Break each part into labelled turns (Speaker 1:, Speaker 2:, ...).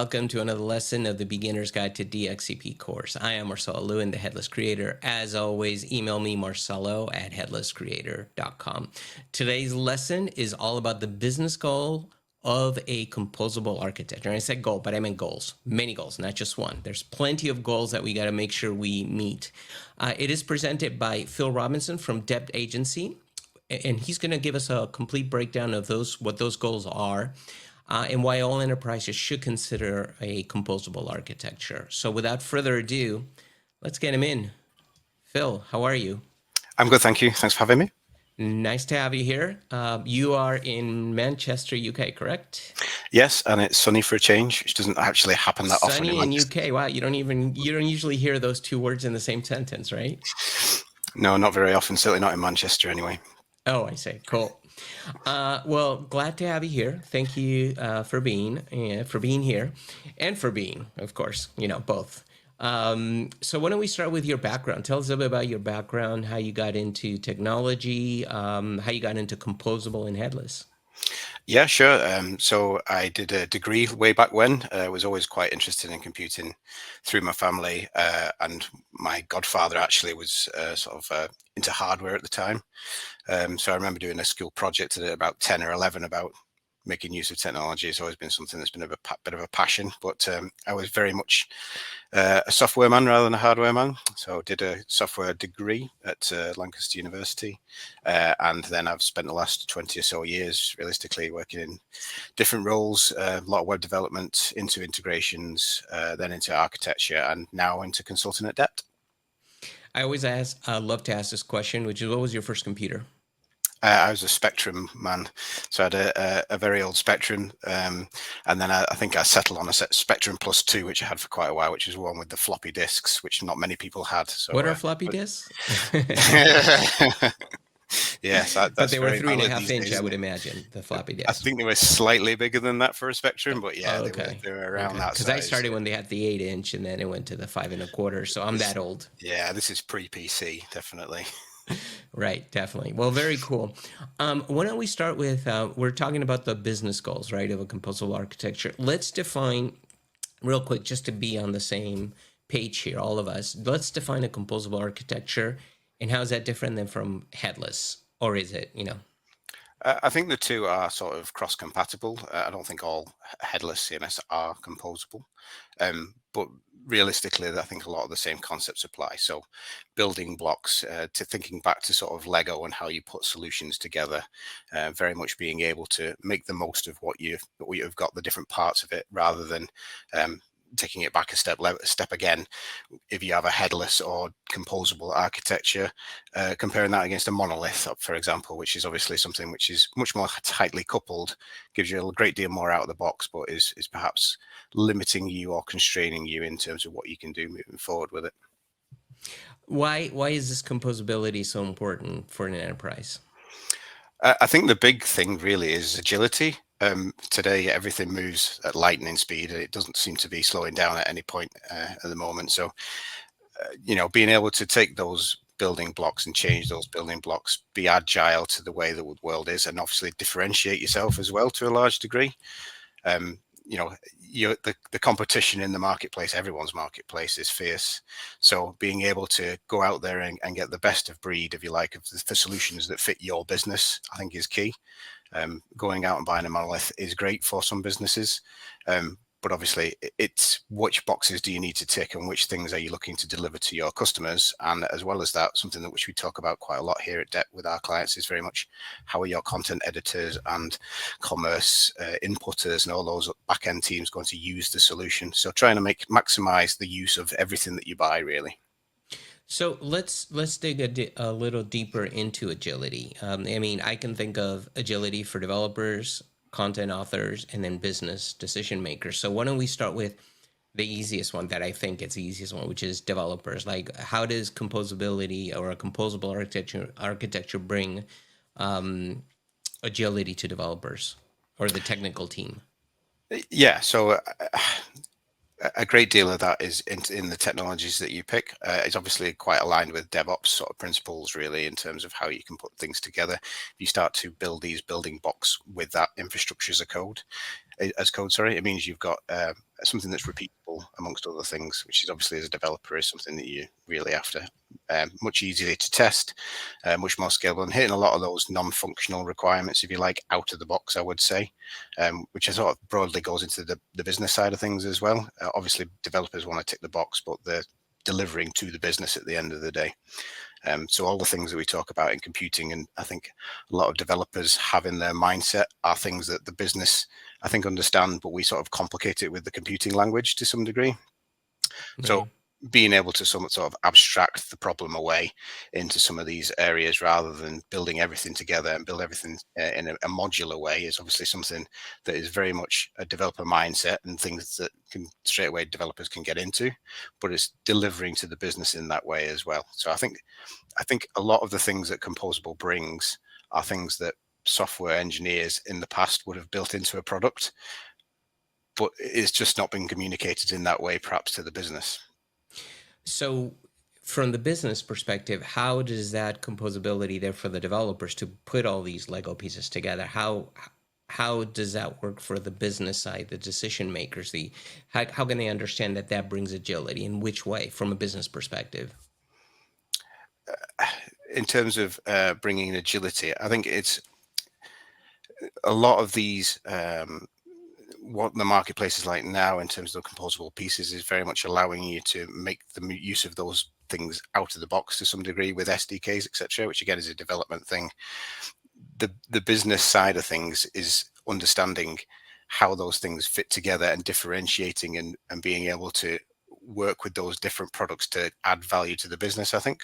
Speaker 1: welcome to another lesson of the Beginner's Guide to DXCP course. I am Marcelo Lewin, the Headless Creator. As always, email me, marcelo@headlesscreator.com. Today's lesson is all about the business goal of a composable architecture. And I said goal, but I meant goals. Many goals, not just one. There's plenty of goals that we got to make sure we meet. It is presented by Phil Robinson from Dept Agency, and he's going to give us a complete breakdown of what those goals are. And why all enterprises should consider a composable architecture. So without further ado, let's get him in. Phil, how are you?
Speaker 2: I'm good, thank you. Thanks for having me.
Speaker 1: Nice to have you here. You are in Manchester, UK, correct?
Speaker 2: Yes, and it's sunny for a change, which doesn't actually happen that often in Manchester.
Speaker 1: Sunny in UK. Wow, you don't usually hear those two words in the same sentence, right?
Speaker 2: No, not very often. Certainly not in Manchester, anyway.
Speaker 1: Oh, I see. Cool. Well, glad to have you here. Thank you for being here, and for being, of course, both. So why don't we start with your background? Tell us a bit about your background, how you got into technology, how you got into composable and headless.
Speaker 2: Yeah, sure. So I did a degree way back when. I was always quite interested in computing through my family, and my godfather actually was into hardware at the time. So I remember doing a school project at about 10 or 11 about making use of technology. It's always been something that's been a bit of a passion, but I was very much a software man rather than a hardware man. So I did a software degree at Lancaster University, and then I've spent the last 20 or so years realistically working in different roles, a lot of web development, into integrations, then into architecture, and now into consulting at Dept.
Speaker 1: I always love to ask this question, which is, what was your first computer?
Speaker 2: I was a Spectrum man, so I had a very old Spectrum, and then I think I settled on a Spectrum Plus 2, which I had for quite a while, which was one with the floppy disks, which not many people had. So
Speaker 1: what are floppy disks?
Speaker 2: Yes,
Speaker 1: but they were 3.5 inch, I would imagine, the floppy disks.
Speaker 2: I think they were slightly bigger than that for a Spectrum, but yeah,
Speaker 1: okay.
Speaker 2: they were around that size.
Speaker 1: Because I started when they had the 8 inch, and then it went to the 5.25. So I'm that old.
Speaker 2: Yeah, this is pre-PC, definitely.
Speaker 1: Right, definitely. Well, very cool. Why don't we start with, we're talking about the business goals, right, of a composable architecture. Let's define, real quick, just to be on the same page here, all of us, let's define a composable architecture, and how is that different than from headless, or is it,
Speaker 2: I think the two are sort of cross-compatible. I don't think all headless CMS are composable, but realistically, I think a lot of the same concepts apply. So building blocks, to thinking back to sort of Lego and how you put solutions together, very much being able to make the most of what you've got, the different parts of it, rather than taking it back a step again. If you have a headless or composable architecture, comparing that against a monolith, for example, which is obviously something which is much more tightly coupled, gives you a great deal more out of the box, but is perhaps limiting you or constraining you in terms of what you can do moving forward with it.
Speaker 1: Why is this composability so important for an enterprise?
Speaker 2: I think the big thing really is agility. Today, everything moves at lightning speed, and it doesn't seem to be slowing down at any point at the moment. So, being able to take those building blocks and change those building blocks, be agile to the way the world is, and obviously differentiate yourself as well to a large degree. The competition in the marketplace, everyone's marketplace, is fierce. So being able to go out there and get the best of breed, if you like, of the solutions that fit your business, I think is key. Going out and buying a monolith is great for some businesses, but obviously it's which boxes do you need to tick and which things are you looking to deliver to your customers. And as well as that, something that which we talk about quite a lot here at Dept with our clients is very much how are your content editors and commerce inputters and all those back-end teams going to use the solution. So trying to maximize the use of everything that you buy, really.
Speaker 1: So let's dig a little deeper into agility. I can think of agility for developers, content authors, and then business decision makers. So why don't we start with the easiest one that I think it's the easiest one, which is developers. Like, how does composability or a composable architecture bring agility to developers or the technical team?
Speaker 2: Yeah, so a great deal of that is in the technologies that you pick. It's obviously quite aligned with DevOps sort of principles, really, in terms of how you can put things together. If you start to build these building blocks with that infrastructure as code, it means you've got something that's repeatable amongst other things, which is obviously as a developer is something that you really after. Much easier to test, much more scalable, and hitting a lot of those non-functional requirements, if you like, out of the box, I would say, which I sort of broadly goes into the business side of things as well. Obviously, developers want to tick the box, but they're delivering to the business at the end of the day. So all the things that we talk about in computing, and I think a lot of developers have in their mindset, are things that the business, I think, understand, but we sort of complicate it with the computing language to some degree. So
Speaker 1: Right.
Speaker 2: being able to sort of abstract the problem away into some of these areas rather than building everything together and build everything in a modular way is obviously something that is very much a developer mindset and things that can straight away developers can get into, but it's delivering to the business in that way as well. So I think a lot of the things that Composable brings are things that software engineers in the past would have built into a product, but it's just not been communicated in that way, perhaps, to the business.
Speaker 1: So, from the business perspective, how does that composability there for the developers to put all these Lego pieces together? How does that work for the business side, the decision makers? How can they understand that that brings agility? In which way, from a business perspective?
Speaker 2: In terms of bringing agility, I think it's a lot of these. What the marketplace is like now in terms of the composable pieces is very much allowing you to make the use of those things out of the box to some degree with SDKs, etc., which again is a development thing. The business side of things is understanding how those things fit together and differentiating and being able to work with those different products to add value to the business, I think.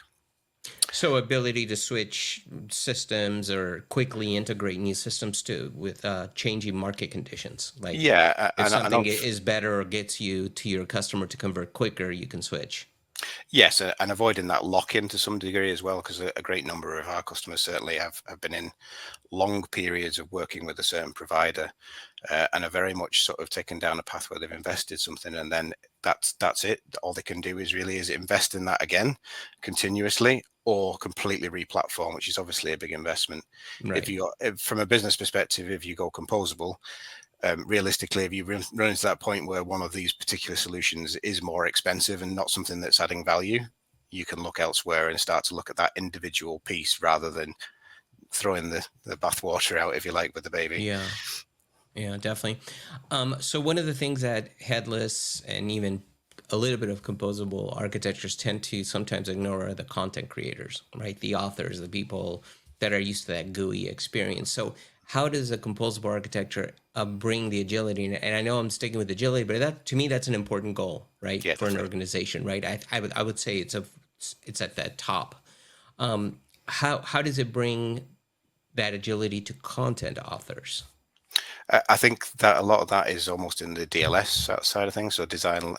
Speaker 1: So, ability to switch systems or quickly integrate new systems too with changing market conditions. Like
Speaker 2: Yeah,
Speaker 1: if
Speaker 2: and
Speaker 1: something is better or gets you to your customer to convert quicker, you can switch.
Speaker 2: yes, and avoiding that lock-in to some degree as well, because a great number of our customers certainly have been in long periods of working with a certain provider, and are very much sort of taken down a path where they've invested something, and then that's it. All they can do is invest in that again continuously, or completely re-platform, which is obviously a big investment.
Speaker 1: Right.
Speaker 2: From a business perspective, if you go composable, realistically, if you run into that point where one of these particular solutions is more expensive and not something that's adding value, you can look elsewhere and start to look at that individual piece rather than throwing the bathwater out, if you like, with the baby.
Speaker 1: Yeah. Yeah, definitely. So one of the things that headless and even a little bit of composable architectures tend to sometimes ignore are the content creators, right? The authors, the people that are used to that GUI experience. So how does a composable architecture bring the agility? And I know I'm sticking with agility, but that to me that's an important goal, right,
Speaker 2: Yeah,
Speaker 1: for an
Speaker 2: definitely.
Speaker 1: organization, right? I would say it's at that top. How does it bring that agility to content authors?
Speaker 2: I think that a lot of that is almost in the DLS side of things. So design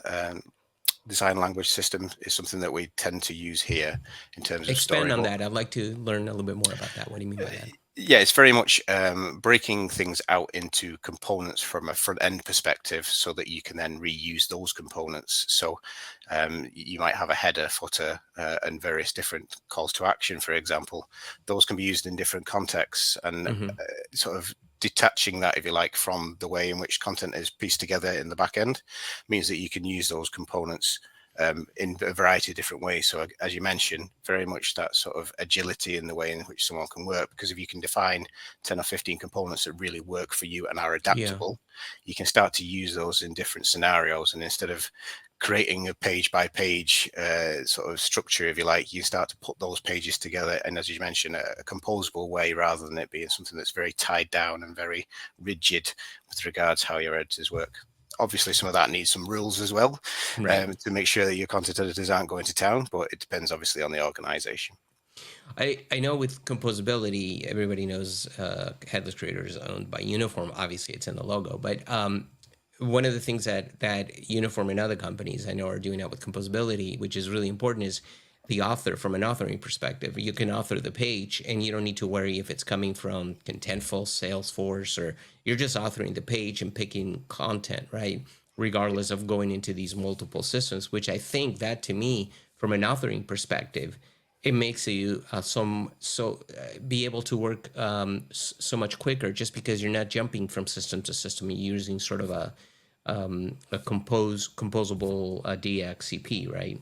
Speaker 2: language system is something that we tend to use here in terms of
Speaker 1: Expand on
Speaker 2: storyboard.
Speaker 1: that. I'd like to learn a little bit more about that. What do you mean by that?
Speaker 2: Yeah, it's very much breaking things out into components from a front end perspective so that you can then reuse those components. So you might have a header, footer, and various different calls to action, for example. Those can be used in different contexts, and
Speaker 1: Hmm.
Speaker 2: sort of detaching that, if you like, from the way in which content is pieced together in the back end means that you can use those components in a variety of different ways. So as you mentioned, very much that sort of agility in the way in which someone can work, because if you can define 10 or 15 components that really work for you and are
Speaker 1: Yeah.
Speaker 2: adaptable, you can start to use those in different scenarios. And instead of creating a page by page sort of structure, if you like, you start to put those pages together, and as you mentioned, a composable way rather than it being something that's very tied down and very rigid with regards how your editors work. Obviously, some of that needs some rules as well,
Speaker 1: Right.
Speaker 2: to make sure that your content editors aren't going to town, but it depends obviously on the organization.
Speaker 1: I know with composability, everybody knows Headless Creator is owned by Uniform. Obviously, it's in the logo. But one of the things that Uniform and other companies I know are doing out with composability, which is really important, is the author from an authoring perspective. You can author the page, and you don't need to worry if it's coming from Contentful, Salesforce, or you're just authoring the page and picking content, right? Regardless of going into these multiple systems, which I think that to me, from an authoring perspective, it makes you be able to work so much quicker just because you're not jumping from system to system. You're using sort of a composable DXCP, right?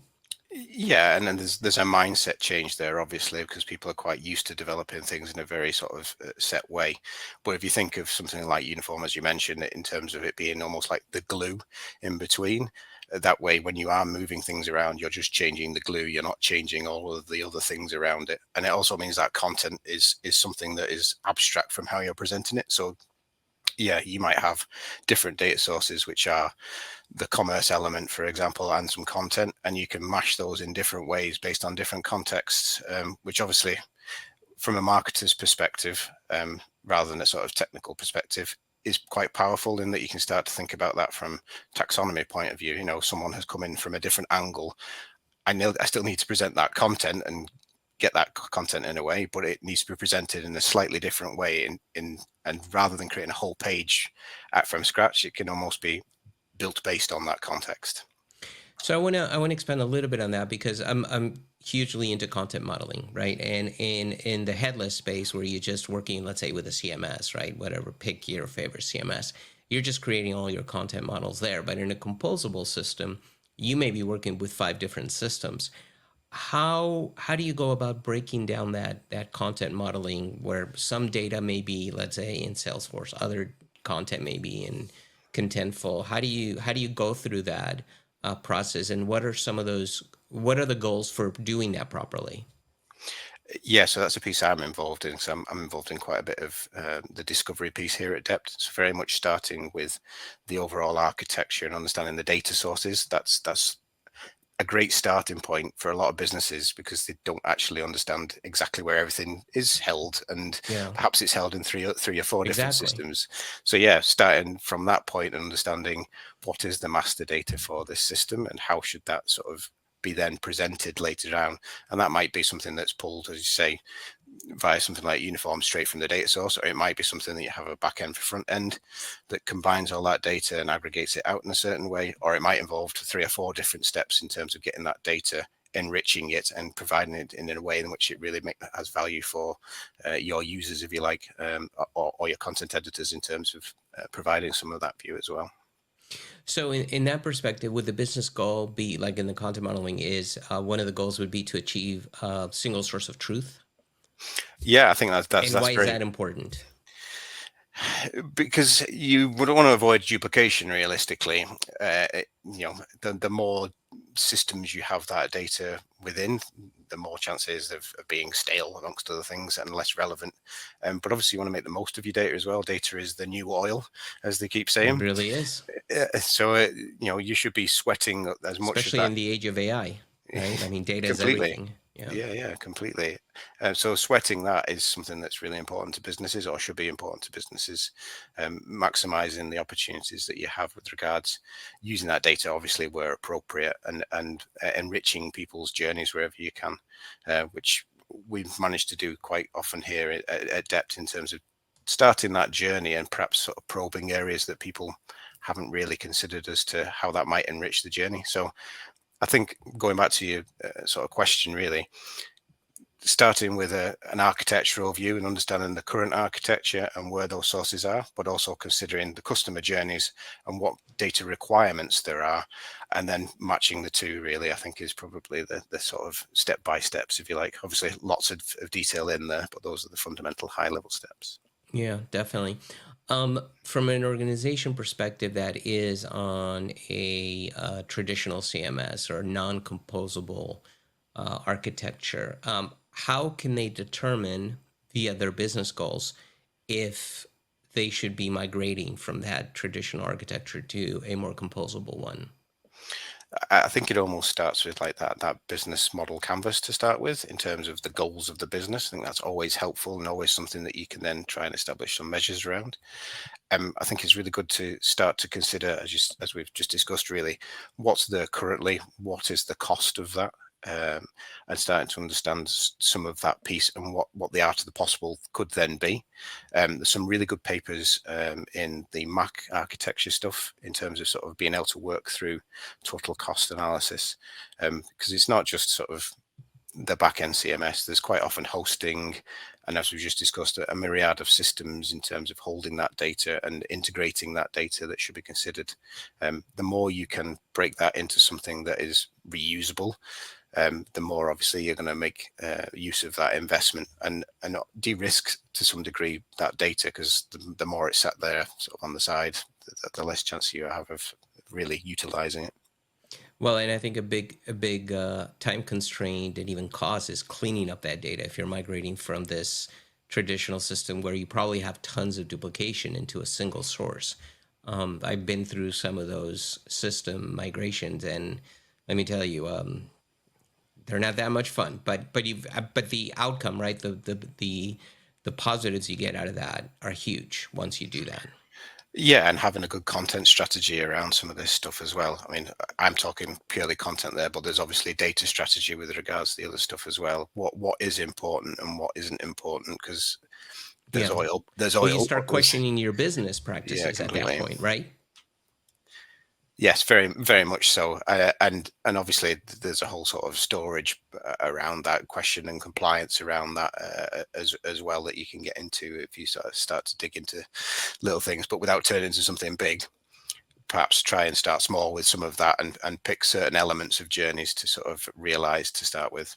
Speaker 2: Yeah, and then there's a mindset change there, obviously, because people are quite used to developing things in a very sort of set way. But if you think of something like uniform, as you mentioned, in terms of it being almost like the glue in between, that way, when you are moving things around, you're just changing the glue. You're not changing all of the other things around it. And it also means that content is something that is abstract from how you're presenting it. So yeah, you might have different data sources, which are the commerce element, for example, and some content, and you can mash those in different ways based on different contexts, which obviously, from a marketer's perspective, rather than a sort of technical perspective, is quite powerful in that you can start to think about that from taxonomy point of view. You know, someone has come in from a different angle. I know I still need to present that content and get that content in a way, but it needs to be presented in a slightly different way. And rather than creating a whole page from scratch, it can almost be built based on that context.
Speaker 1: So I wanna expand a little bit on that because I'm hugely into content modeling, right? And in the headless space where you're just working, let's say with a CMS, right? Whatever, pick your favorite CMS. You're just creating all your content models there. But in a composable system, you may be working with 5 different systems. How do you go about breaking down that content modeling where some data may be, let's say, in Salesforce, other content may be in Contentful? How do you go through that process, and what are some of those? What are the goals for doing that properly?
Speaker 2: Yeah, so that's a piece I'm involved in. So I'm involved in quite a bit of the discovery piece here at Dept. It's very much starting with the overall architecture and understanding the data sources. That's a great starting point for a lot of businesses because they don't actually understand exactly where everything is held, and
Speaker 1: Yeah,
Speaker 2: perhaps it's held in three or four different
Speaker 1: exactly.
Speaker 2: systems. So yeah, starting from that point and understanding what is the master data for this system and how should that sort of be then presented later down, and that might be something that's pulled, as you say, via something like uniform straight from the data source, or it might be something that you have a back end for front end that combines all that data and aggregates it out in a certain way, or it might involve 3 or 4 different steps in terms of getting that data, enriching it and providing it in a way in which it really has value for your users, if you like, or your content editors in terms of providing some of that view as well.
Speaker 1: So in that perspective, would the business goal be like in the content modeling is one of the goals would be to achieve a single source of truth?
Speaker 2: Yeah, I think
Speaker 1: And
Speaker 2: that's
Speaker 1: why is
Speaker 2: very,
Speaker 1: that important?
Speaker 2: because you would want to avoid duplication realistically. The more systems you have that data within, the more chances of being stale amongst other things and less relevant. But obviously you want to make the most of your data as well. Data is the new oil, as they keep
Speaker 1: It
Speaker 2: saying.
Speaker 1: really is,
Speaker 2: So you should be sweating as much of
Speaker 1: especially
Speaker 2: that.
Speaker 1: in the age of AI, right? I mean, data is
Speaker 2: Completely.
Speaker 1: everything. Yeah.
Speaker 2: Yeah, completely. So sweating that is something that's really important to businesses, or should be important to businesses. Maximizing the opportunities that you have with regards using that data, obviously where appropriate, and enriching people's journeys wherever you can, which we've managed to do quite often here at Dept in terms of starting that journey and perhaps sort of probing areas that people haven't really considered as to how that might enrich the journey. So I think going back to your sort of question, really, starting with an architectural view and understanding the current architecture and where those sources are, but also considering the customer journeys and what data requirements there are, and then matching the two, really, I think is probably the sort of step by steps, if you like. Obviously, lots of detail in there, but those are the fundamental high level steps.
Speaker 1: Yeah, definitely. From an organization perspective that is on a traditional CMS or non-composable architecture, how can they determine via their business goals if they should be migrating from that traditional architecture to a more composable one?
Speaker 2: I think it almost starts with like that business model canvas to start with in terms of the goals of the business. I think that's always helpful and always something that you can then try and establish some measures around. I think it's really good to start to consider, as we've just discussed, really, what's there currently, what is the cost of that, and starting to understand some of that piece and what the art of the possible could then be. There's some really good papers in the Mac architecture stuff in terms of sort of being able to work through total cost analysis, because it's not just sort of the back end CMS. There's quite often hosting and as we just discussed, a myriad of systems in terms of holding that data and integrating that data that should be considered. The more you can break that into something that is reusable, the more obviously you're going to make use of that investment and de-risk to some degree that data, because the more it's sat there sort of on the side, the less chance you have of really utilizing it.
Speaker 1: Well, and I think a big time constraint and even cost is cleaning up that data if you're migrating from this traditional system where you probably have tons of duplication into a single source. I've been through some of those system migrations, and let me tell you, they're not that much fun. But the outcome, right? The positives you get out of that are huge once you do that.
Speaker 2: Yeah, and having a good content strategy around some of this stuff as well. I mean, I'm talking purely content there, but there's obviously data strategy with regards to the other stuff as well. What is important and what isn't important, because there's
Speaker 1: Yeah.
Speaker 2: oil,
Speaker 1: Well, you
Speaker 2: but
Speaker 1: start
Speaker 2: there's,
Speaker 1: questioning your business
Speaker 2: yeah,
Speaker 1: practices at that
Speaker 2: completely.
Speaker 1: point, right?
Speaker 2: Yes, very much so. And obviously there's a whole sort of storage around that question and compliance around that as well that you can get into if you sort of start to dig into little things, but without turning into something big. Perhaps try and start small with some of that and pick certain elements of journeys to sort of realize to start with.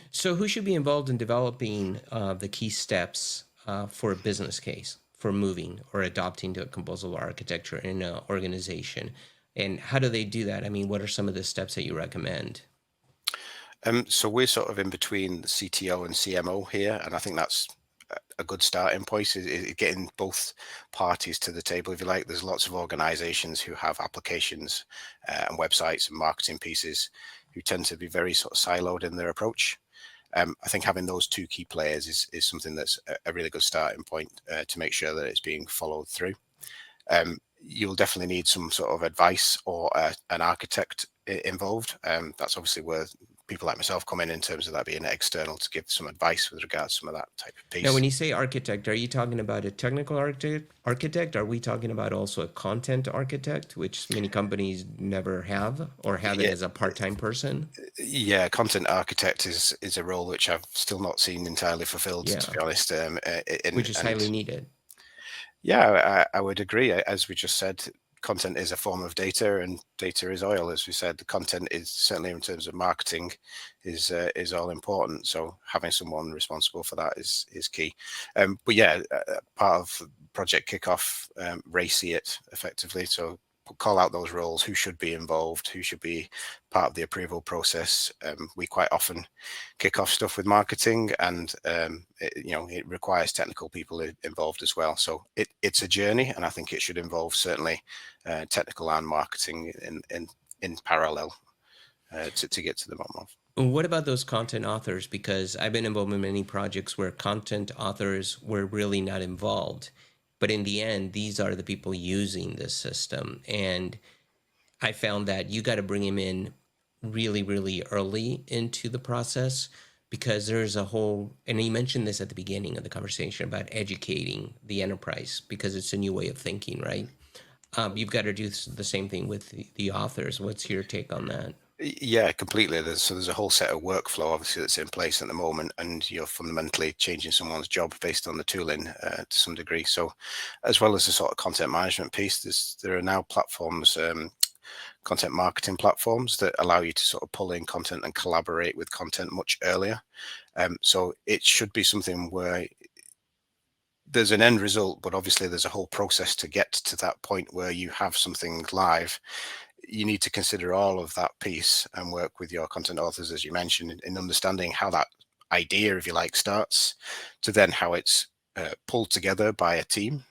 Speaker 1: So, who should be involved in developing the key steps for a business case for moving or adopting to a composable architecture in an organization? And how do they do that? I mean, what are some of the steps that you recommend?
Speaker 2: So we're sort of in between the CTO and CMO here, and I think that's a good starting point is getting both parties to the table, if you like. There's lots of organizations who have applications and websites and marketing pieces who tend to be very sort of siloed in their approach. I think having those two key players is something that's a really good starting point to make sure that it's being followed through. You'll definitely need some sort of advice or an architect involved. That's obviously where people like myself come in terms of that being external to give some advice with regards to some of that type of
Speaker 1: Now,
Speaker 2: piece.
Speaker 1: when you say architect, are you talking about a technical architect? Are we talking about also a content architect, which many companies never have or have it
Speaker 2: Yeah,
Speaker 1: as a part-time person?
Speaker 2: yeah, content architect is a role which I've still not seen entirely fulfilled, to
Speaker 1: Yeah,
Speaker 2: be honest.
Speaker 1: which is
Speaker 2: And
Speaker 1: highly needed.
Speaker 2: yeah, I would agree. As we just said, content is a form of data, and data is oil. As we said, the content is certainly in terms of marketing is all important. So having someone responsible for that is key. But yeah, part of project kickoff, race it effectively. So call out those roles, who should be involved, who should be part of the approval process. We quite often kick off stuff with marketing, and it requires technical people involved as well. So it's a journey, and I think it should involve certainly technical and marketing in parallel to get to the bottom of.
Speaker 1: What about those content authors? Because I've been involved in many projects where content authors were really not involved. But in the end, these are the people using this system. And I found that you got to bring them in really, really early into the process, because there's a whole, and you mentioned this at the beginning of the conversation about educating the enterprise because it's a new way of thinking, right? You've got to do the same thing with the authors. What's your take on that?
Speaker 2: Yeah, completely. There's a whole set of workflow obviously that's in place at the moment, and you're fundamentally changing someone's job based on the tooling to some degree. So, as well as the sort of content management piece, there are now platforms, content marketing platforms that allow you to sort of pull in content and collaborate with content much earlier. So it should be something where there's an end result, but obviously there's a whole process to get to that point where you have something live. You need to consider all of that piece and work with your content authors, as you mentioned, in understanding how that idea, if you like, starts to then how it's pulled together by a team,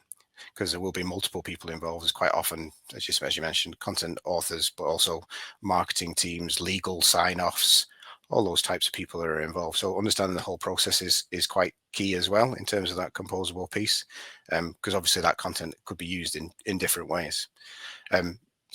Speaker 2: because there will be multiple people involved. There's quite often, as you mentioned, content authors, but also marketing teams, legal sign-offs, all those types of people are involved. So understanding the whole process is quite key as well in terms of that composable piece, because obviously that content could be used in different ways.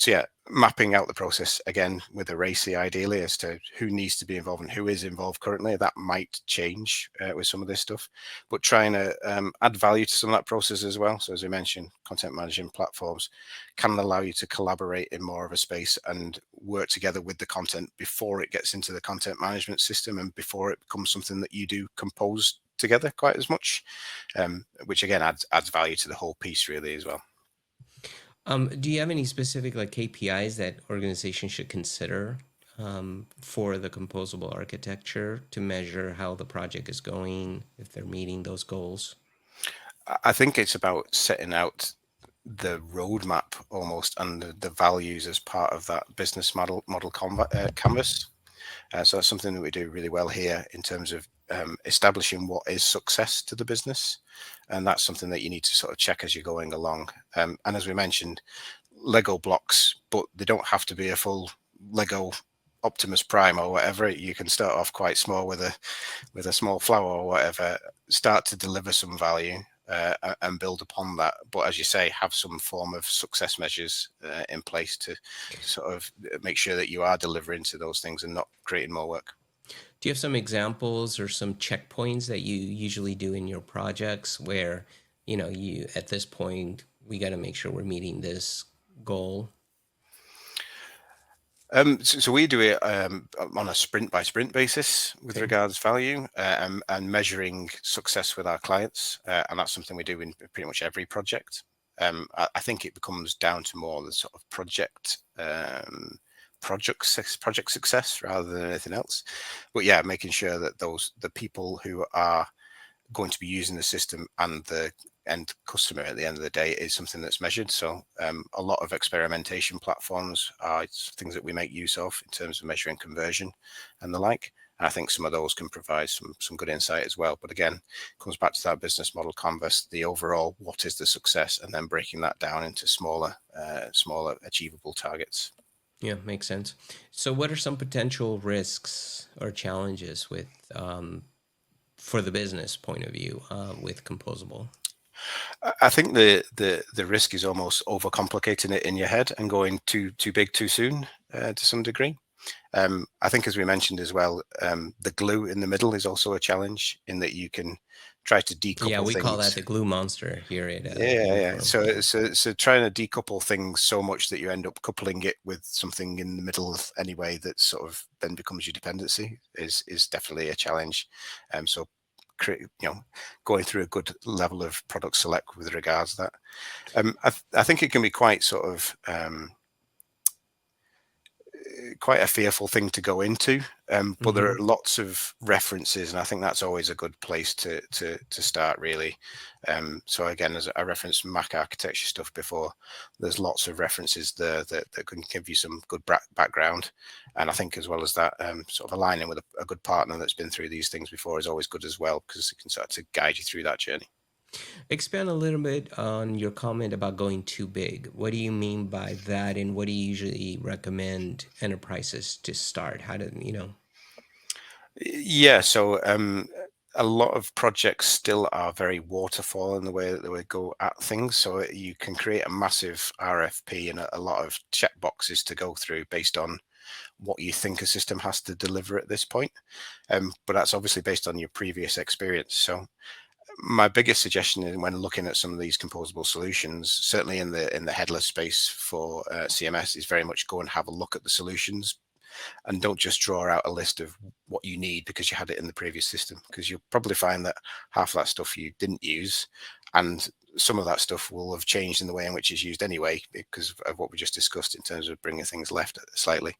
Speaker 2: So yeah, mapping out the process again with a RACI ideally as to who needs to be involved and who is involved currently. That might change with some of this stuff, but trying to add value to some of that process as well. So as we mentioned, content management platforms can allow you to collaborate in more of a space and work together with the content before it gets into the content management system and before it becomes something that you do compose together quite as much, which again adds value to the whole piece really as well.
Speaker 1: Do you have any specific like KPIs that organizations should consider for the composable architecture to measure how the project is going, if they're meeting those goals?
Speaker 2: I think it's about setting out the roadmap almost and the values as part of that business model canvas. So that's something that we do really well here in terms of establishing what is success to the business, and that's something that you need to sort of check as you're going along. And as we mentioned, Lego blocks, but they don't have to be a full Lego Optimus Prime or whatever. You can start off quite small with a small flower or whatever, start to deliver some value and build upon that. But as you say, have some form of success measures in place to sort of make sure that you are delivering to those things and not creating more work.
Speaker 1: Do you have some examples or some checkpoints that you usually do in your projects where, you at this point, we got to make sure we're meeting this goal?
Speaker 2: So we do it on a sprint by sprint basis with
Speaker 1: Okay.
Speaker 2: regards value and measuring success with our clients, and that's something we do in pretty much every project. I think it becomes down to more the sort of project success rather than anything else. But yeah, making sure that the people who are going to be using the system and the end customer at the end of the day is something that's measured. So a lot of experimentation platforms are things that we make use of in terms of measuring conversion and the like. And I think some of those can provide some good insight as well. But again, it comes back to that business model canvas, the overall, what is the success, and then breaking that down into smaller achievable targets.
Speaker 1: Yeah, makes sense. So what are some potential risks or challenges with for the business point of view with composable?
Speaker 2: I think the risk is almost overcomplicating it in your head and going too big too soon to some degree. I think, as we mentioned as well, the glue in the middle is also a challenge in that you can try to
Speaker 1: Yeah,
Speaker 2: decouple
Speaker 1: we call that
Speaker 2: things.
Speaker 1: the glue monster here at
Speaker 2: Yeah.
Speaker 1: Uniform.
Speaker 2: So,
Speaker 1: Yeah.
Speaker 2: so trying to decouple things so much that you end up coupling it with something in the middle of anyway that sort of then becomes your dependency is definitely a challenge. So, going through a good level of product select with regards to that. I think it can be quite sort of quite a fearful thing to go into, but there
Speaker 1: Mm-hmm.
Speaker 2: are lots of references, and I think that's always a good place to start really. So again, as I referenced Mac architecture stuff before, there's lots of references there that can give you some good background, and I think as well as that, sort of aligning with a good partner that's been through these things before is always good as well, because it can start to guide you through that journey.
Speaker 1: Expand a little bit on your comment about going too big. What do you mean by that, and what do you usually recommend enterprises to start? How do you know?
Speaker 2: Yeah, so a lot of projects still are very waterfall in the way that they would go at things. So you can create a massive RFP and a lot of check boxes to go through based on what you think a system has to deliver at this point. But that's obviously based on your previous experience. So my biggest suggestion is when looking at some of these composable solutions, certainly in the headless space for CMS, is very much go and have a look at the solutions and don't just draw out a list of what you need because you had it in the previous system, because you'll probably find that half of that stuff you didn't use, and some of that stuff will have changed in the way in which it's used anyway because of what we just discussed in terms of bringing things left slightly.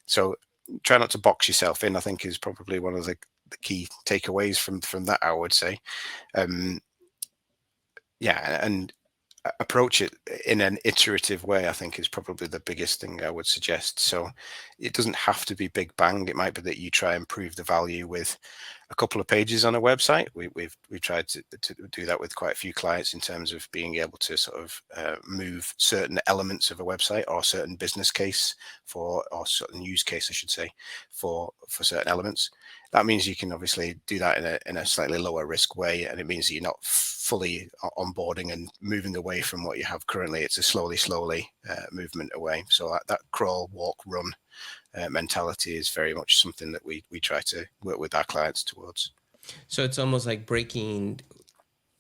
Speaker 2: So try not to box yourself in, I think, is probably one of the key takeaways from that, I would say. um yeah, and approach it in an iterative way, I think, is probably the biggest thing I would suggest. So it doesn't have to be big bang. It might be that you try and prove the value with a couple of pages on a website. We've tried to do that with quite a few clients in terms of being able to sort of move certain elements of a website or certain business case or certain use case, I should say, for certain elements. That means you can obviously do that in a slightly lower risk way, and it means that you're not fully onboarding and moving away from what you have currently. It's a slowly movement away. So that crawl, walk, run mentality is very much something that we try to work with our clients towards.
Speaker 1: So it's almost like breaking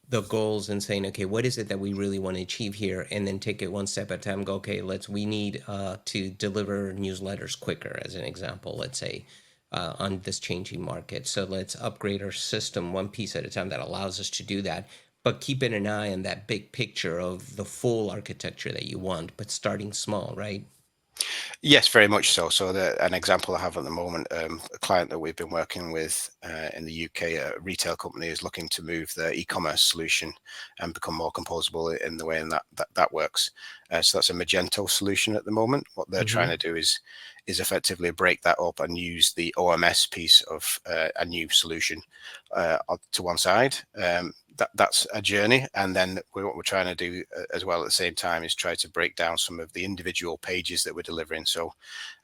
Speaker 1: the goals and saying, okay, what is it that we really want to achieve here, and then take it one step at a time. Go, okay, we need to deliver newsletters quicker, as an example. Let's say on this changing market. So let's upgrade our system one piece at a time that allows us to do that, but keeping an eye on that big picture of the full architecture that you want, but starting small, right?
Speaker 2: Yes, very much so. So an example I have at the moment, a client that we've been working with in the UK, a retail company, is looking to move their e-commerce solution and become more composable in the way in that works. So that's a Magento solution at the moment. What they're trying to do is effectively break that up and use the OMS piece of a new solution to one side. That's a journey, and then what we're trying to do as well at the same time is try to break down some of the individual pages that we're delivering. So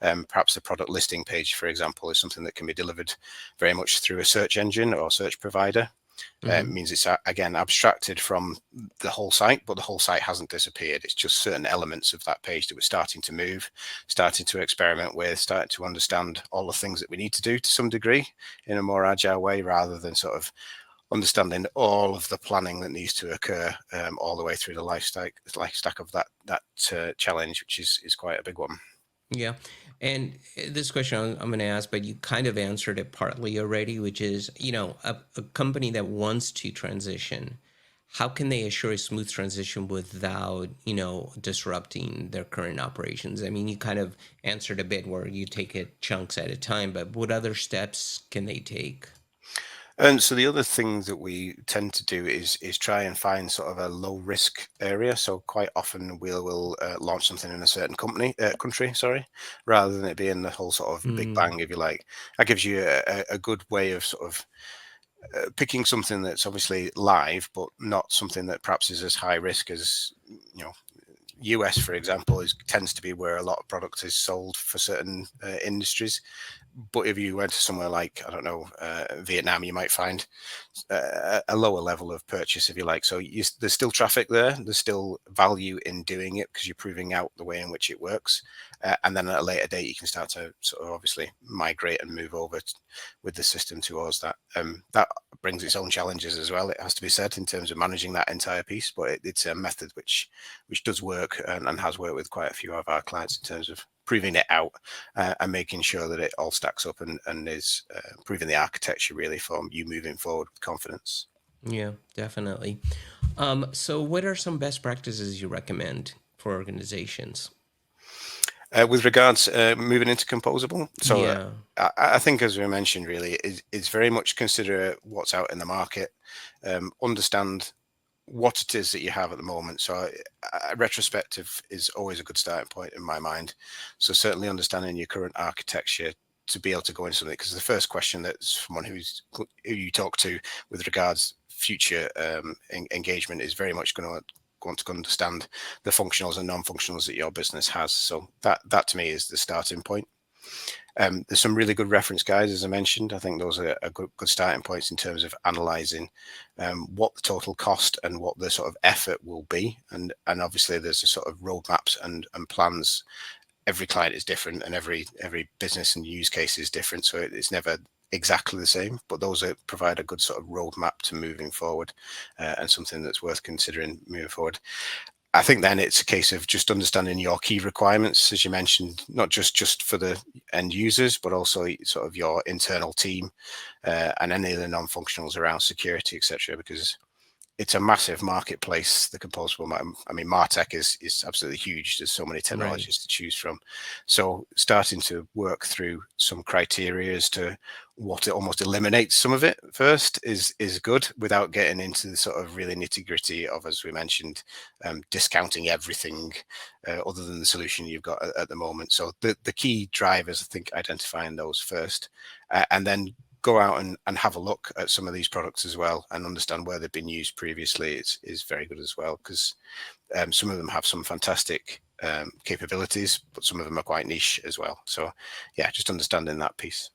Speaker 2: perhaps the product listing page, for example, is something that can be delivered very much through a search engine or search provider. Means it's again abstracted from the whole site, but the whole site hasn't disappeared. It's just certain elements of that page that we're starting to move, starting to experiment with, starting to understand all the things that we need to do to some degree in a more agile way, rather than sort of understanding all of the planning that needs to occur all the way through the life stack of that challenge, which is quite a big one.
Speaker 1: Yeah. And this question I'm going to ask, but you kind of answered it partly already, which is, a company that wants to transition, how can they assure a smooth transition without, disrupting their current operations? I mean, you kind of answered a bit where you take it chunks at a time, but what other steps can they take?
Speaker 2: And so the other thing that we tend to do is try and find sort of a low risk area. So quite often we'll launch something in a certain country, sorry, rather than it being the whole sort of big
Speaker 1: Mm,
Speaker 2: bang, if you like. That gives you a good way of sort of picking something that's obviously live, but not something that perhaps is as high risk as, you know, US, for example, tends to be where a lot of product is sold for certain industries. But if you went to somewhere like, I don't know, Vietnam, you might find a lower level of purchase, if you like. So there's still traffic there. There's still value in doing it because you're proving out the way in which it works. And then at a later date, you can start to sort of obviously migrate and move over with the system towards that. That brings its own challenges as well, it has to be said, in terms of managing that entire piece. But it's a method which does work and has worked with quite a few of our clients in terms of proving it out and making sure that it all stacks up and is proving the architecture really for you moving forward with confidence.
Speaker 1: yeah, definitely. So what are some best practices you recommend for organizations?
Speaker 2: With regards moving into composable, so
Speaker 1: Yeah.
Speaker 2: I think, as we mentioned, really is very much consider what's out in the market, understand what it is that you have at the moment. So retrospective is always a good starting point in my mind. So certainly understanding your current architecture to be able to go into something, because the first question that someone who you talk to with regards future engagement is very much going to want to understand the functionals and non-functionals that your business has. So that to me is the starting point. There's some really good reference guides, as I mentioned. I think those are good starting points in terms of analysing what the total cost and what the sort of effort will be. And obviously there's a sort of roadmaps and plans. Every client is different and every business and use case is different. So it's never exactly the same, but those provide a good sort of roadmap to moving forward and something that's worth considering moving forward. I think then it's a case of just understanding your key requirements, as you mentioned, not just for the end users, but also sort of your internal team and any of the non-functionals around security, etc. Because it's a massive marketplace, the composable. I mean, MarTech is absolutely huge. There's so many
Speaker 1: Right.
Speaker 2: technologies to choose from. So starting to work through some criteria as to what it almost eliminates some of it first is good, without getting into the sort of really nitty gritty of, as we mentioned, discounting everything other than the solution you've got at the moment. So the key drivers, I think, identifying those first, and then go out and have a look at some of these products as well and understand where they've been used previously is very good as well, because some of them have some fantastic capabilities, but some of them are quite niche as well. So yeah, just understanding that piece.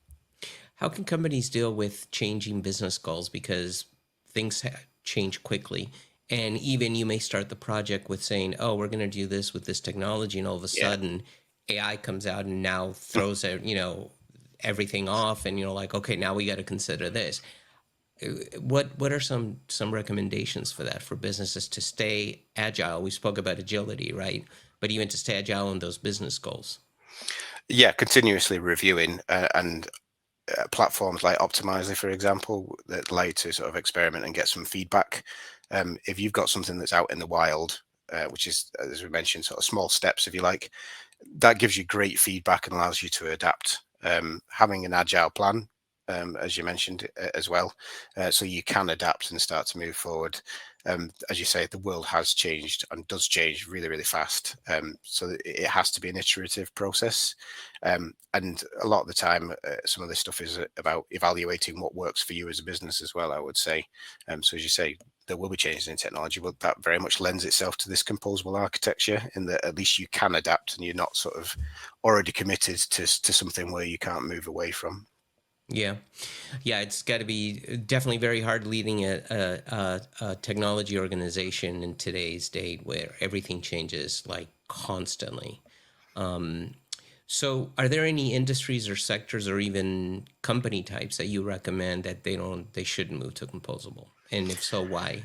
Speaker 1: How can companies deal with changing business goals because things change quickly? And even you may start the project with saying, "Oh, we're going to do this with this technology," and all of a
Speaker 2: Yeah.
Speaker 1: sudden, AI comes out and now throws everything off, and you're like, "Okay, now we got to consider this." What are some recommendations for that for businesses to stay agile? We spoke about agility, right? But even to stay agile on those business goals.
Speaker 2: Yeah, continuously reviewing and platforms like Optimizely, for example, that allow you to sort of experiment and get some feedback. If you've got something that's out in the wild, which is, as we mentioned, sort of small steps, if you like, that gives you great feedback and allows you to adapt. Having an agile plan, as you mentioned as well, so you can adapt and start to move forward. As you say, the world has changed and does change really, really fast. So it has to be an iterative process. And a lot of the time, some of this stuff is about evaluating what works for you as a business as well, I would say. So as you say, there will be changes in technology, but that very much lends itself to this composable architecture in that at least you can adapt and you're not sort of already committed to something where you can't move away from.
Speaker 1: Yeah. Yeah, it's got to be definitely very hard leading a technology organization in today's date where everything changes like constantly. Um, so, are there any industries or sectors or even company types that you recommend that they shouldn't move to composable? And if so, why?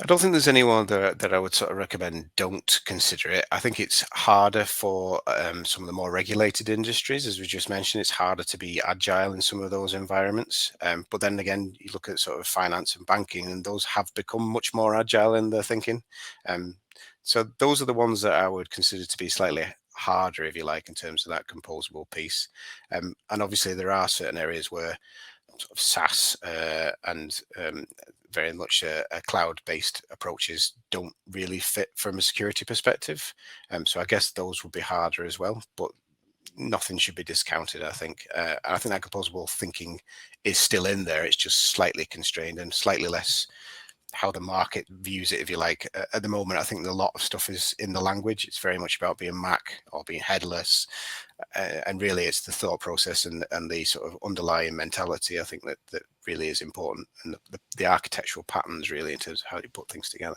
Speaker 2: I don't think there's anyone that I would sort of recommend don't consider it. I think it's harder for some of the more regulated industries, as we just mentioned. It's harder to be agile in some of those environments. But then again, you look at sort of finance and banking, and those have become much more agile in their thinking. Um, so those are the ones that I would consider to be slightly harder, if you like, in terms of that composable piece. And obviously, there are certain areas where sort of SaaS and very much a cloud-based approaches don't really fit from a security perspective. So I guess those would be harder as well, but nothing should be discounted, I think. And I think that composable thinking is still in there. It's just slightly constrained and slightly less how the market views it, if you like. At the moment, I think a lot of stuff is in the language. It's very much about being Mac or being headless, and really it's the thought process and the sort of underlying mentality, I think, that really is important, and the architectural patterns really in terms of how you put things together.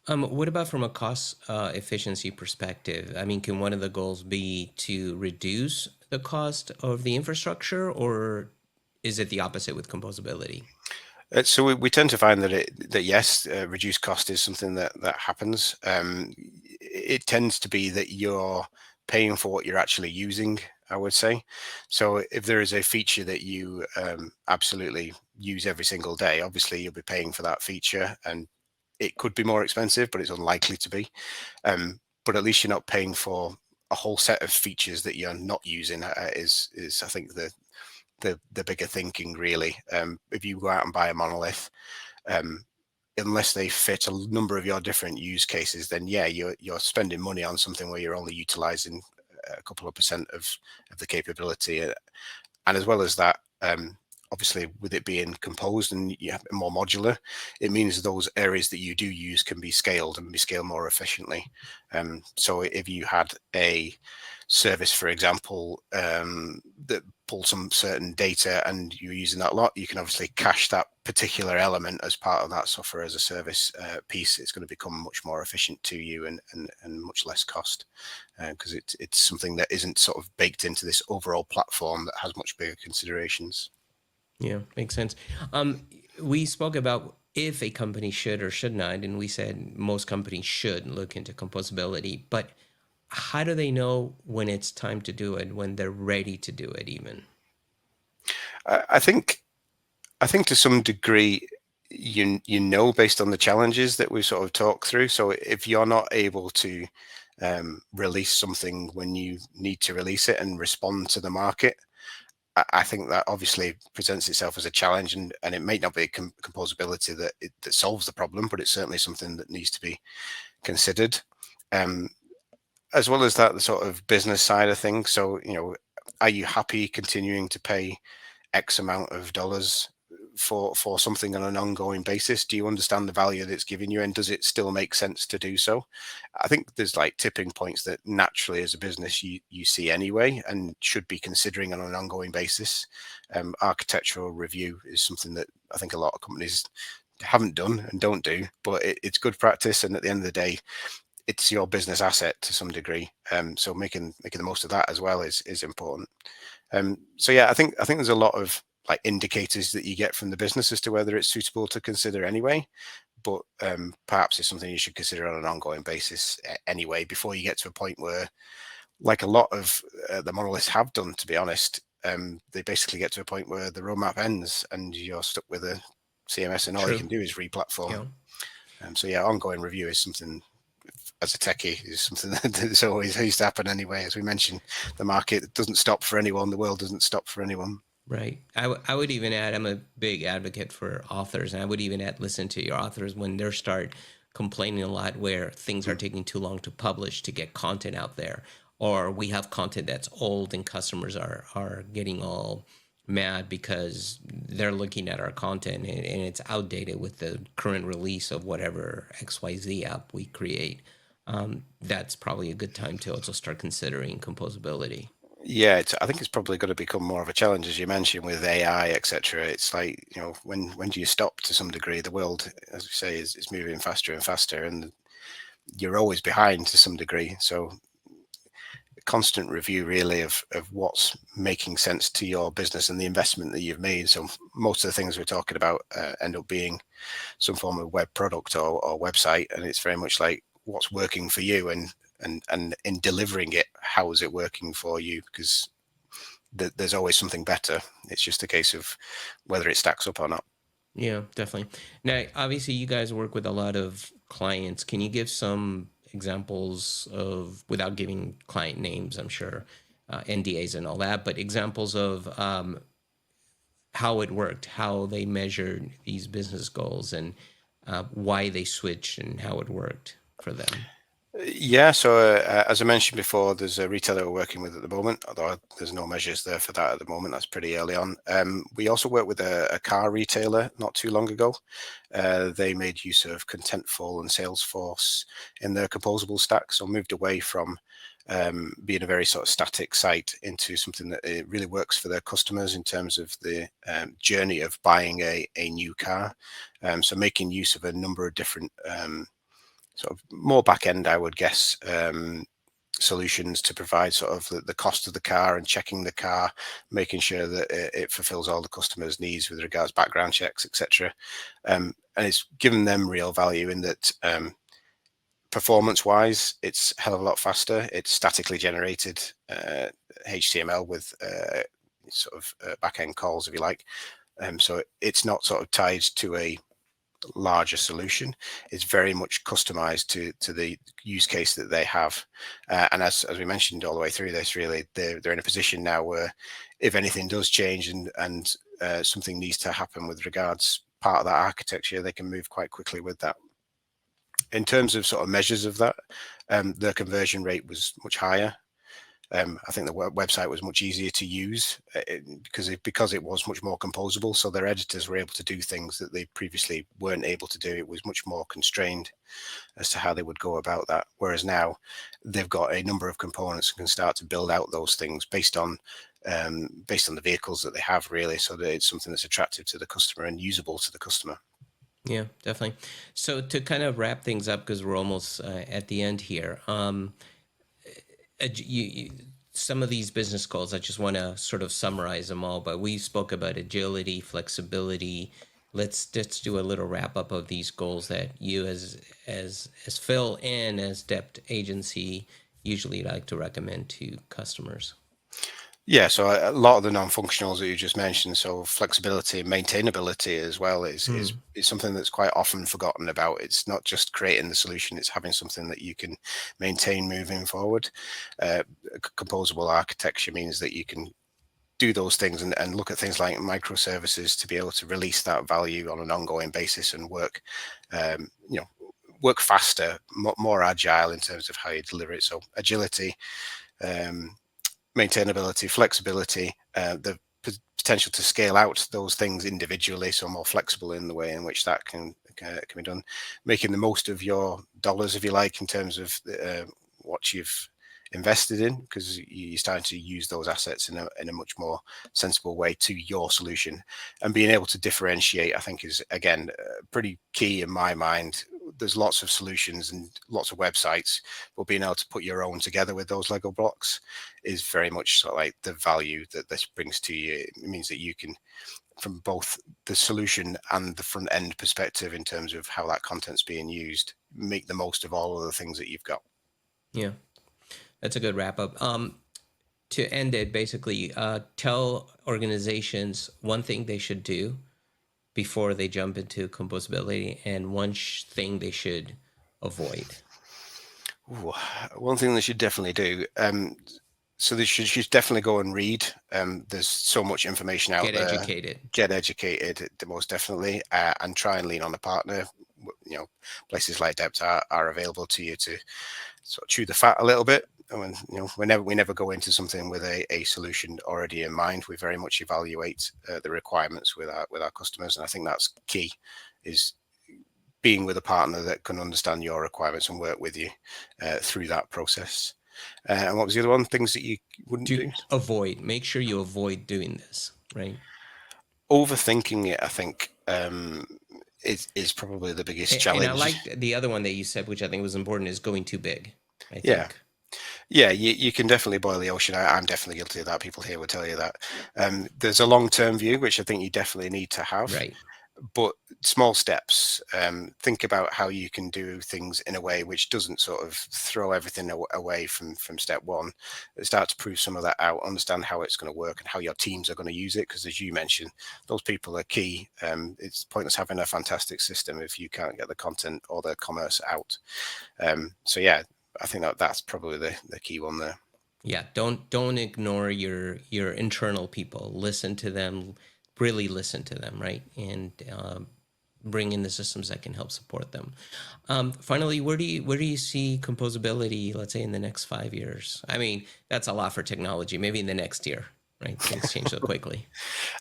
Speaker 1: What about from a cost efficiency perspective? I mean, can one of the goals be to reduce the cost of the infrastructure, or is it the opposite with composability?
Speaker 2: So we tend to find that yes, reduced cost is something that happens. It tends to be that you're paying for what you're actually using, I would say. So if there is a feature that you absolutely use every single day, obviously you'll be paying for that feature, and it could be more expensive, but it's unlikely to be. But at least you're not paying for a whole set of features that you're not using. Is I think the bigger thinking really. If you go out and buy a monolith, um, unless they fit a number of your different use cases, then yeah, you're spending money on something where you're only utilizing a couple of percent of the capability. And as well as that, obviously with it being composed and you have more modular, it means those areas that you do use can be scaled and be scaled more efficiently. So if you had a service, for example, that pulls some certain data and you're using that a lot, you can obviously cache that particular element as part of that software as a service piece. It's going to become much more efficient to you and much less cost, because it's something that isn't sort of baked into this overall platform that has much bigger considerations.
Speaker 1: Yeah, makes sense. Um, we spoke about if a company should or should not, and we said most companies should look into composability, but how do they know when it's time to do it, when they're ready to do it even?
Speaker 2: I think to some degree, you know, based on the challenges that we sort of talked through. So if you're not able to release something when you need to release it and respond to the market, I think that obviously presents itself as a challenge, and it may not be composability that solves the problem, but it's certainly something that needs to be considered. Um, as well as that, the sort of business side of things. So, you know, are you happy continuing to pay X amount of dollars for something on an ongoing basis? Do you understand the value that it's giving you, and does it still make sense to do so? I think there's like tipping points that naturally as a business you see anyway and should be considering on an ongoing basis. Architectural review is something that I think a lot of companies haven't done and don't do, but it's good practice, and at the end of the day it's your business asset to some degree. So making the most of that as well is important. So yeah, I think there's a lot of like indicators that you get from the business as to whether it's suitable to consider anyway. But perhaps it's something you should consider on an ongoing basis anyway, before you get to a point where, like a lot of the monoliths have done, to be honest, they basically get to a point where the roadmap ends and you're stuck with a CMS, and all you
Speaker 1: True.
Speaker 2: can do is re-platform.
Speaker 1: Yeah.
Speaker 2: So yeah, ongoing review is something, as a techie, is something that's always used to happen anyway. As we mentioned, the market doesn't stop for anyone. The world doesn't stop for anyone.
Speaker 1: Right. I would even add, I'm a big advocate for authors, and I would even add, listen to your authors when they start complaining a lot where things are taking too long to publish, to get content out there, or we have content that's old and customers are getting all mad because they're looking at our content and it's outdated with the current release of whatever XYZ app we create. That's probably a good time to also start considering composability.
Speaker 2: Yeah, I think it's probably going to become more of a challenge, as you mentioned, with AI, etc. It's like, when do you stop to some degree? The world, as we say, is moving faster and faster, and you're always behind to some degree. So constant review really of what's making sense to your business and the investment that you've made. So most of the things we're talking about end up being some form of web product or website, and it's very much like what's working for you, and in delivering it, how is it working for you? Because there's always something better. It's just a case of whether it stacks up or not.
Speaker 1: Yeah, definitely. Now, obviously, you guys work with a lot of clients. Can you give some examples of, without giving client names, I'm sure, NDAs and all that, but examples of how it worked, how they measured these business goals, and why they switched and how it worked for them?
Speaker 2: Yeah, so as I mentioned before, there's a retailer we're working with at the moment, although there's no measures there for that at the moment. That's pretty early on. We also worked with a car retailer not too long ago. They made use of Contentful and Salesforce in their composable stack, so moved away from being a very sort of static site into something that it really works for their customers in terms of the journey of buying a new car. So making use of a number of different sort of more back end, I would guess, solutions to provide sort of the cost of the car and checking the car, making sure that it fulfills all the customers' needs with regards background checks, etc. And it's given them real value in that performance wise, it's a hell of a lot faster. It's statically generated HTML with sort of back end calls, if you like. So it's not sort of tied to a larger solution. Is very much customized to the use case that they have, and as we mentioned all the way through this, really they're in a position now where if anything does change and something needs to happen with regards part of that architecture, they can move quite quickly with that. In terms of sort of measures of that, the conversion rate was much higher. I think the website was much easier to use because it was much more composable. So their editors were able to do things that they previously weren't able to do. It was much more constrained as to how they would go about that. Whereas now they've got a number of components and can start to build out those things based on the vehicles that they have, really, so that it's something that's attractive to the customer and usable to the customer.
Speaker 1: Yeah, definitely. So to kind of wrap things up, because we're almost at the end here, some of these business goals, I just want to sort of summarize them all, but we spoke about agility, flexibility. Let's just do a little wrap up of these goals that you as Phil and as Dept Agency usually like to recommend to customers.
Speaker 2: Yeah, so a lot of the non-functionals that you just mentioned, so flexibility and maintainability as well, is something that's quite often forgotten about. It's not just creating the solution; it's having something that you can maintain moving forward. Composable architecture means that you can do those things and look at things like microservices to be able to release that value on an ongoing basis and work, work faster, more agile in terms of how you deliver it. So agility. Maintainability, flexibility, the potential to scale out those things individually, so more flexible in the way in which that can be done, making the most of your dollars, if you like, in terms of what you've invested in, because you're starting to use those assets in a much more sensible way to your solution, and being able to differentiate, I think, is again pretty key in my mind. There's lots of solutions and lots of websites, but being able to put your own together with those Lego blocks is very much sort of like the value that this brings to you. It means that you can, from both the solution and the front end perspective, in terms of how that content's being used, make the most of all of the things that you've got.
Speaker 1: Yeah, that's a good wrap up. to end it, basically, tell organizations one thing they should do before they jump into composability and one thing they should avoid.
Speaker 2: Ooh, one thing they should definitely do. So they should definitely go and read. There's so much information out
Speaker 1: Get
Speaker 2: there.
Speaker 1: educated.
Speaker 2: Get educated, most definitely, and try and lean on a partner. You know, places like Dept are available to you to sort of chew the fat a little bit. And we never go into something with a solution already in mind. We very much evaluate the requirements with our customers, and I think that's key. Is being with a partner that can understand your requirements and work with you through that process. And what was the other one? Things that you wouldn't do?
Speaker 1: Avoid. Make sure you avoid doing this, right?
Speaker 2: Overthinking it, I think, is probably the biggest challenge.
Speaker 1: And I like the other one that you said, which I think was important, is going too big. I think.
Speaker 2: Yeah. Yeah, you can definitely boil the ocean. I'm definitely guilty of that. People here will tell you that. There's a long-term view, which I think you definitely need to have.
Speaker 1: Right.
Speaker 2: But small steps. Think about how you can do things in a way which doesn't sort of throw everything away from step one. Start to prove some of that out, understand how it's going to work and how your teams are going to use it. Because as you mentioned, those people are key. It's pointless having a fantastic system if you can't get the content or the commerce out. So yeah, I think that's probably the key one there.
Speaker 1: Yeah, don't ignore your internal people. Listen to them, really listen to them, right? And bring in the systems that can help support them. Finally, where do you see composability, let's say, in the next 5 years? I mean, that's a lot for technology. Maybe in the next year, right? Things change so quickly.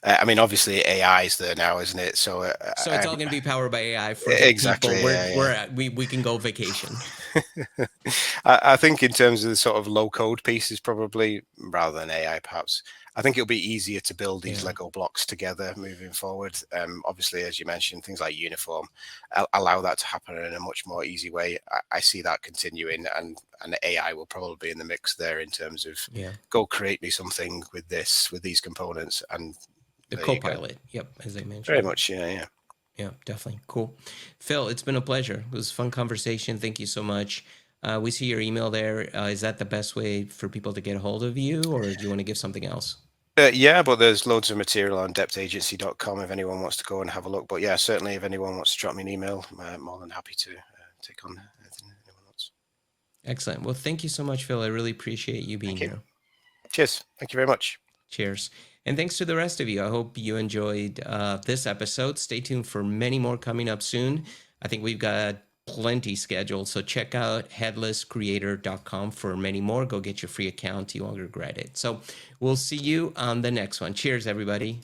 Speaker 2: I mean, obviously AI is there now, isn't it? So
Speaker 1: it's all going to be powered by AI for
Speaker 2: exactly,
Speaker 1: people. We can go vacation.
Speaker 2: I think in terms of the sort of low code pieces, probably rather than AI, perhaps. I think it'll be easier to build these Lego blocks together moving forward. Obviously, as you mentioned, things like uniform allow that to happen in a much more easy way. I see that continuing, and AI will probably be in the mix there in terms of go create me something with these components, and
Speaker 1: the co-pilot. Yep, as I mentioned.
Speaker 2: Very much, yeah.
Speaker 1: Yeah, definitely. Cool. Phil, it's been a pleasure. It was a fun conversation. Thank you so much. We see your email there. Is that the best way for people to get a hold of you, or do you want to give something else?
Speaker 2: Yeah, but there's loads of material on deptagency.com if anyone wants to go and have a look. But yeah, certainly if anyone wants to drop me an email, I'm more than happy to take on anything anyone wants.
Speaker 1: Excellent. Well, thank you so much, Phil. I really appreciate you being here.
Speaker 2: Cheers. Thank you very much.
Speaker 1: Cheers. And thanks to the rest of you. I hope you enjoyed this episode. Stay tuned for many more coming up soon. I think we've got plenty scheduled. So check out headlesscreator.com for many more. Go get your free account. You won't regret it. So we'll see you on the next one. Cheers, everybody.